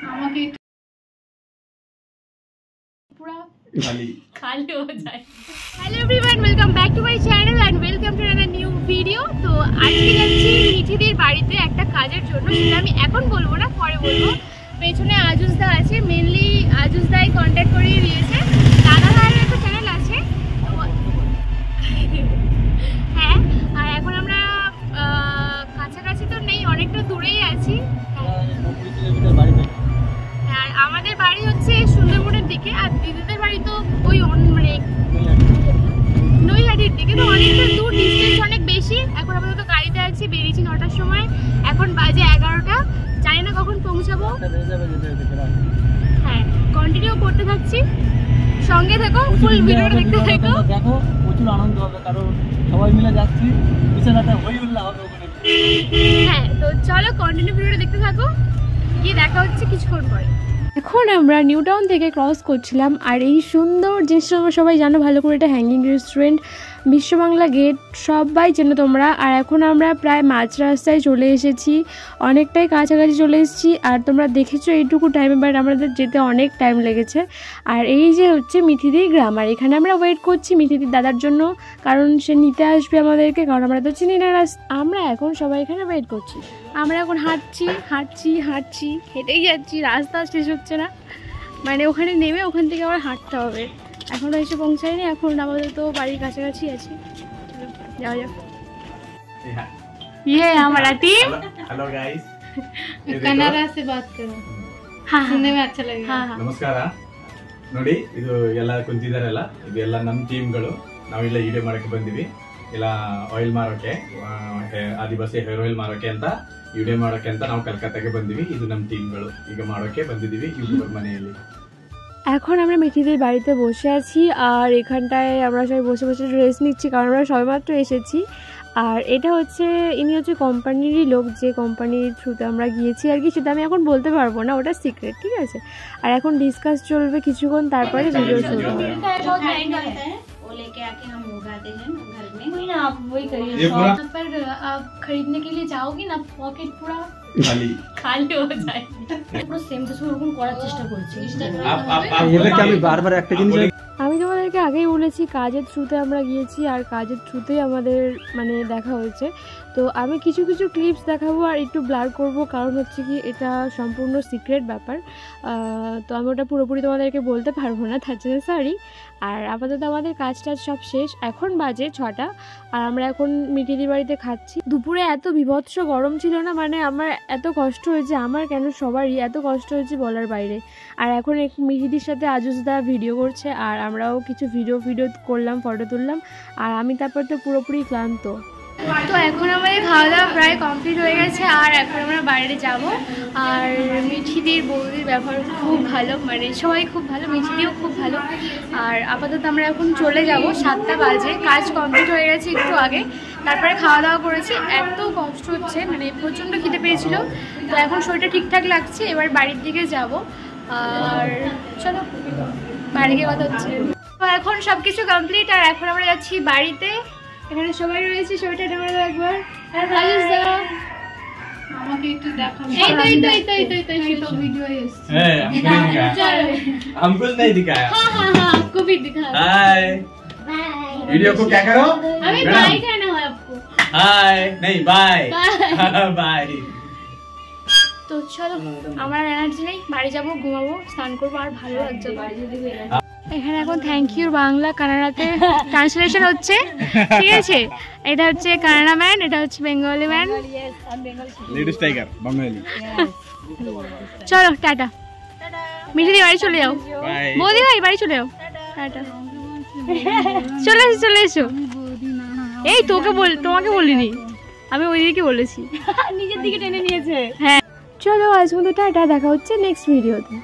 আমাকে पूरा खाली हो जाए। Hello everyone, welcome back to my channel and welcome to another new video. তো আজকে যাচ্ছি মিঠিদির বাড়িতে একটা কাজের জন্য, সেটা আমি এখন বলবো না, পরে বলবো। পেছনে আজুসদা আছে, মেনলি আজুসদাই কন্ট্যাক্ট করিয়ে দিয়েছে। দাদা ভাইয়ের একটা চ্যানেল আছে, হ্যাঁ। আর এখন আমরা কাছাকাছি তো নেই, অনেকটা দূরেই আছি। আর আমাদের বাড়ি হচ্ছে সুন্দরবনের দিকে, আর দিদিদের বাড়ি তো ওই মানে নৈহাটির দিকে, তো অনেকটা দূর, ডিস্টেন্স অনেক বেশি। এখন আপাতত গাড়িতে আছি, বেরিয়েছি 9টার সময়, এখন বাজে 11টা, জানি না কখন পৌঁছাবো। হ্যাঁ, কন্টিনিউ করতে থাকছি, সঙ্গে থেকো, ফুল ভিডিওটা দেখতে থাকো। দেখো, প্রচুর আনন্দ হবে, কারণ সবাই মিলে যাচ্ছি, বিছানাটা হই উল্লাহ হবে ওখানে। হ্যাঁ, তো চলো কন্টিনিউ ভিডিওটা দেখতে থাকো, গিয়ে দেখা হচ্ছে কিছুক্ষণ পরে। এখন আমরা নিউ টাউন থেকে ক্রস করছিলাম, আর এই সুন্দর জিনিসটা তোমরা সবাই জানো ভালো করে, এটা হ্যাঙ্গিং রেস্টুরেন্ট, বিশ্ববাংলা গেট, সবাই চেনো তোমরা। আর এখন আমরা প্রায় মাঝ রাস্তায় চলে এসেছি, অনেকটাই কাছাকাছি চলে এসেছি। আর তোমরা দেখেছো এইটুকু টাইমে, বাট আমাদের যেতে অনেক টাইম লেগেছে। আর এই যে হচ্ছে মিঠিদির গ্রাম, আর এখানে আমরা ওয়েট করছি মিঠিদির দাদার জন্য, কারণ সে নিতে আসবে আমাদেরকে, কারণ আমরা তো চিনি না। আমরা এখন সবাই এখানে ওয়েট করছি। আমরা এখন হাঁটছি, হেঁটেই যাচ্ছি, রাস্তা শেষ হচ্ছে না, মানে ওখানে নেমে ওখান থেকে আবার হাঁটতে হবে। এখনও এসে পৌঁছায়নি, এখন আপাতত বাড়ির কাছাকাছি আছি, যাওয়া যাক। ये हमारा टीम। हेलो गाइस, कन्नड़ा से बात करो, हाँ सुनने में अच्छा लगेगा। हाँ ನಮಸ್ಕಾರ ನೋಡಿ, ಇದು ಎಲ್ಲ ಕುಂತಿದಾರಲ್ಲ, ಇದು ಎಲ್ಲ ನಮ್ಮ ಟೀಮ್ಗಳು. ನಾವಿಲ್ಲ ವಿಡಿಯೋ ಮಾಡಕ್ಕೆ ಬಂದಿವಿ, ಇಲ್ಲ ಆಯಿಲ್ ಮಾರೋಕೆ, ಆದಿವಾಸಿ ಹೇರ್ ಆಯಿಲ್ ಮಾರೋಕೆ ಅಂತ, ವಿಡಿಯೋ ಮಾಡೋಕೆ ಅಂತ ನಾವು ಕಲ್ಕತ್ತಾಗೆ ಬಂದಿವಿ. ಇದು ನಮ್ಮ ಟೀಮ್ಗಳು, ಈಗ ಮಾಡೋಕೆ ಬಂದಿದ್ದೀವಿ ಯೂಟ್ಯೂಬರ್ ಮನೆಯಲ್ಲಿ। এখন আমরা মিঠিদির বাড়িতে বসে আছি, আর এখানটায় আমরা সবাই বসে বসে রেস্ট নিচ্ছি, কারণ আমরা সবেমাত্র এসেছি। আর এটা হচ্ছে, ইনি হচ্ছে কোম্পানিরই লোক, যে কোম্পানির থ্রুতে আমরা গিয়েছি আর কি, সেটা আমি এখন বলতে পারবো না, ওটা সিক্রেট, ঠিক আছে। আর এখন ডিসকাস চলবে কিছুক্ষণ, তারপরে ভিডিও শুরু হবে। आप खरीदने के लिए जाओगी ना, पॉकेट पूरा खाली हो जाएगा, पूरा सेम टू सेम ওরকম করার চেষ্টা করছি। আমি বারবার একটা জিনিস আমি তোমাদেরকে আগেই বলেছি, কাজের থ্রুতে আমরা গিয়েছি, আর কাজের থ্রুতেই আমাদের মানে দেখা হয়েছে। তো আমি কিছু কিছু ক্লিপস দেখাবো আর একটু ব্লার করব, কারণ হচ্ছে কি এটা সম্পূর্ণ সিক্রেট ব্যাপার, তো আমি ওটা পুরোপুরি তোমাদেরকে বলতে পারবো না, তার জন্য সরি। আর আপাতত আমাদের কাজটা সব শেষ, এখন বাজে 6টা, আর আমরা এখন মিঠিদির বাড়িতে খাচ্ছি। দুপুরে এত বিভৎস গরম ছিল না, মানে আমার এত কষ্ট হয়েছে, আমার কেন সবারই এত কষ্ট হয়েছে বলার বাইরে। আর এখন মিঠিদির সাথে আজুসদা ভিডিও করছে, আর আমরাও কিছু ভিডিও করলাম, ফটো তুললাম, আর আমি তারপর তো পুরোপুরি ক্লান্ত। তো এখন আমাদের খাওয়া দাওয়া প্রায় কমপ্লিট হয়ে গেছে, আর এখন আমরা বাইরে যাব। আর মিঠিদির বৌদির ব্যবহার খুব ভালো, মানে সবাই খুব ভালো, মিঠিদিও খুব ভালো। আর আপাতত আমরা এখন চলে যাব, 7টা বাজে, কাজ কমপ্লিট হয়ে গেছে একটু আগে, তারপরে খাওয়া দাওয়া করেছি। এত কষ্ট হচ্ছে, মানে প্রচণ্ড খিদে পেয়েছিল, তো এখন শরীরটা ঠিকঠাক লাগছে, এবার বাড়ির দিকে যাব। আর চলো বাইরে গিয়ে কথা হচ্ছে। তো এখন সব কিছু কমপ্লিট, আর এখন আমরা যাচ্ছি বাড়িতে। এখানে সবাই রয়েছে, ছবিটা ঢেকে দাও একবার। আমাকে একটু দেখাও, এই তো ভিডিও এসেছে। হ্যাঁ, हमको नहीं दिखाया। हां आपको भी दिखा। हाय, वीडियो को क्या करो, अभी बाय कहना है आपको। हाय नहीं, बाय बाय। তো চলো, আমার এনার্জি নেই, বাড়ি যাবো, ঘুমাবো, স্নান করবো, আর ভালো লাগছে বাড়ি যেতে। এখানে এখন থ্যাংক ইউ বাংলা কানাডাতে ট্রান্সলেশন হচ্ছে, ঠিক আছে। এটা হচ্ছে কানাডা ম্যান, এটা হচ্ছে বেঙ্গলি ম্যান, লেডিস টাইগার বাঙালি। চলো টাটা, মিঠিদি বাড়ি চলে যাও, বৌদি ভাই বাড়ি চলে যাও, টাটা। চলে এসো। এই তোমাকে বলিনি, আমি ওই দিকে বলেছি, নিজের দিকে টেনে নিয়েছে। হ্যাঁ চলো, আজ মতো টাটা, দেখা হচ্ছে নেক্সট ভিডিওতে।